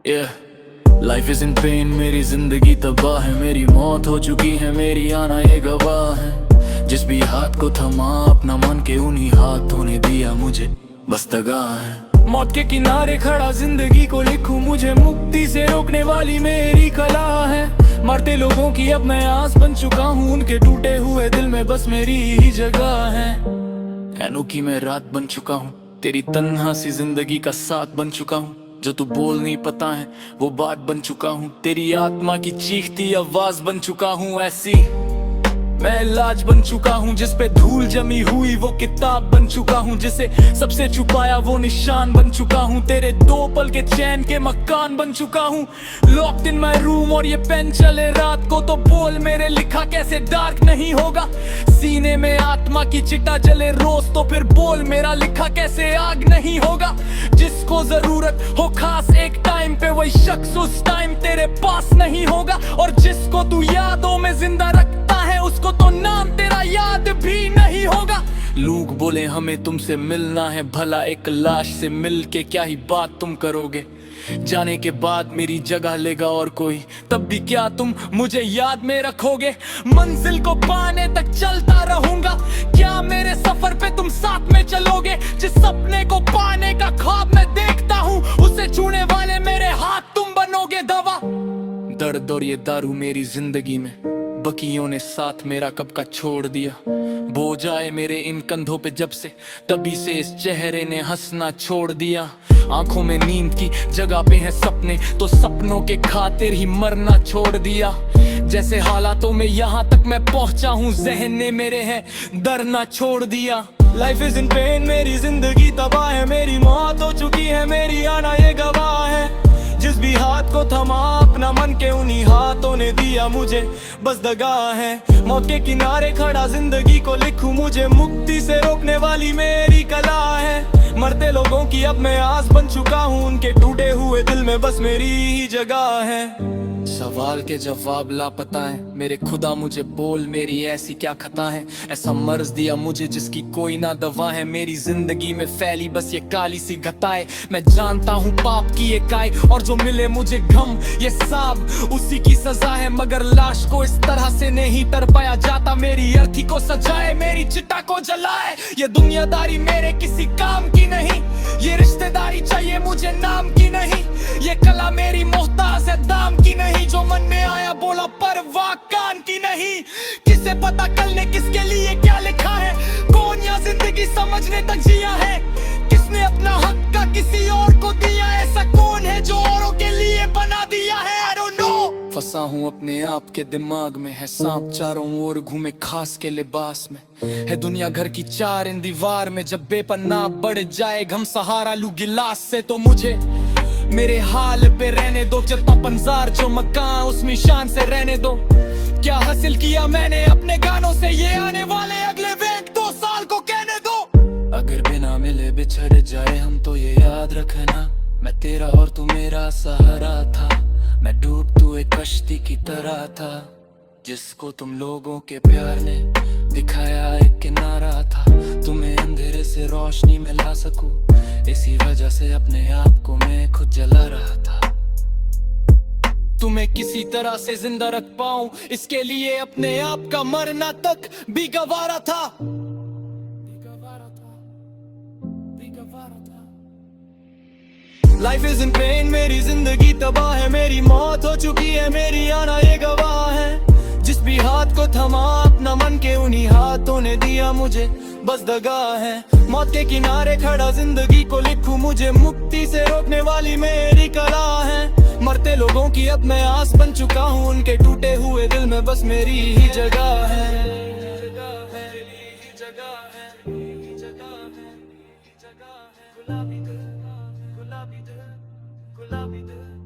Yeah, life is in pain, मेरी जिंदगी तबाह है, मेरी मौत हो चुकी है, मेरी आना ये गवाह है। जिस भी हाथ को थमा अपना मन के उन्हीं हाथों ने दिया मुझे बस दगा है। मौत के किनारे खड़ा जिंदगी को लिखूं, मुझे मुक्ति से रोकने वाली मेरी कला है। मरते लोगों की अब मैं आस बन चुका हूँ, उनके टूटे हुए दिल में बस मेरी ही जगह है। अनोखी मैं रात बन चुका हूँ, तेरी तन्हा सी जिंदगी का साथ बन चुका हूँ। जो तू बोल नहीं पता है वो बात बन चुका हूँ, तेरी आत्मा की चीखती आवाज बन चुका हूँ। ऐसी मैं इलाज बन चुका हूँ, जिस पे धूल जमी हुई वो किताब बन चुका हूँ, जिसे सबसे छुपाया वो निशान बन चुका हूँ। तेरे दो पल के चैन के मकान बन चुका हूँ। लॉक्ड इन माय रूम और ये पेन चले रात को, तो बोल मेरे लिखा कैसे डार्क नहीं होगा। सीने में आत्मा की चिता जले रोज, तो फिर बोल मेरा लिखा कैसे आग नहीं होगा। जिसको जरूरत हो खास एक टाइम पे, वही शख्स उस टाइम तेरे पास नहीं होगा। और जिसको तू यादों में जिंदा रखता है, उसको तो नाम तेरा याद भी नहीं होगा। लोग बोले हमें तुमसे मिलना है, भला एक लाश से मिल के क्या ही बात तुम करोगे। जाने के बाद मेरी जगह लेगा और कोई, तब भी क्या तुम मुझे याद में रखोगे। मंजिल को पाने तक चलता रहूंगा, क्या मेरे सफर पे तुम साथ में चलोगे। जिस सपने को पाने का ख्वाब मैं देखता हूँ, उसे छूने वाले मेरे हाथ तुम बनोगे दवा। दर्द और ये दारू मेरी जिंदगी में, बकियों ने साथ मेरा कब का छोड़ दिया। बोझ आए मेरे इन कंधों पे जब से, तभी से इस चेहरे ने हंसना छोड़ दिया। आंखों में नींद की जगह पे हैं सपने, तो सपनों के खातिर ही मरना छोड़ दिया। जैसे हालातों में यहाँ तक मैं पहुंचा हूँ, जहन ने मेरे हैं डरना छोड़ दिया। लाइफ इज इन पेन, मेरी जिंदगी तबाह है, मेरी मौत हो चुकी है, मेरी आना ये गवाह है। जिस भी हाथ को थमा अपना मन के उन्हीं हाथों ने दिया मुझे बस दगा है। मौत के किनारे खड़ा जिंदगी को लिखूं, मुझे मुक्ति से रोकने वाली मेरी कला है। मरते लोगों की अब मैं आस बन चुका हूँ, उनके टूटे हुए दिल में बस मेरी ही जगह है। सवाल के जवाब लापता है, मेरे खुदा मुझे बोल मेरी ऐसी क्या खता है। ऐसा मर्ज दिया मुझे जिसकी कोई ना दवा है, मेरी जिंदगी में फैली बस ये काली सी घटाए। मैं जानता हूँ पाप की ये काय, और जो मिले मुझे गम ये साब उसी की सजा है। मगर लाश को इस तरह से नहीं तड़पाया जाता, मेरी अर्थी को सजाए, मेरी चिता को जलाए। ये दुनियादारी मेरे किसी काम की नहीं, ये रिश्तेदारी चाहिए मुझे नाम की नहीं। ये कला मेरी मोहताज है दाम की नहीं, जो मन में आया बोला परवाह कान की नहीं। किसे पता कल ने किसके लिए क्या लिखा है, कौन या जिंदगी समझने तक जिया है। किसने अपना हक का किसी और को दिया, ऐसा कौन है जो औरों के लिए बना दिया है। I don't know। फंसा हूँ अपने आप के दिमाग में, है सांप चारों ओर घूमे खास के लिबास में। है दुनिया घर की चार इन दीवार में, जब बेपनाह बढ़ जाए गम सहारा लूं गिलास से, तो मुझे मेरे हाल पे रहने दो। चलता पंजार जो मकान उसमें शान से रहने दो। क्या हासिल किया मैंने अपने गानों से, ये आने वाले अगले 1-2 साल को कहने दो। अगर बिना मिले बिछड़ जाए हम, तो ये याद रखना मैं तेरा और तू मेरा सहारा था। मैं डूब तू एक कश्ती की तरह था, जिसको तुम लोगों के प्यार ने दिखाया एक किनारा था। तुम्हें अंधेरे से रोशनी में ला सकूं, इसी वजह से अपने आप को मैं खुद जला रहा था। तुम्हें किसी तरह से जिंदा रख पाऊं, इसके लिए अपने आप का मरना तक भी गवारा था। लाइफ इज इन पेन, मेरी जिंदगी तबाह है, मेरी मौत हो चुकी है, मेरी आना ये गवाह है। जिस भी हाथ को थमा अपना मन के उन्हीं हाथों ने दिया मुझे बस दगा है। मौत के किनारे खड़ा जिंदगी को लिखूं, मुझे मुक्ति से रोकने वाली मेरी कला है। मरते लोगों की अब मैं आस बन चुका हूँ, उनके टूटे हुए दिल में बस मेरी ही जगह है। गुलाबी दिल, गुलाबी दिल, गुलाबी दिल।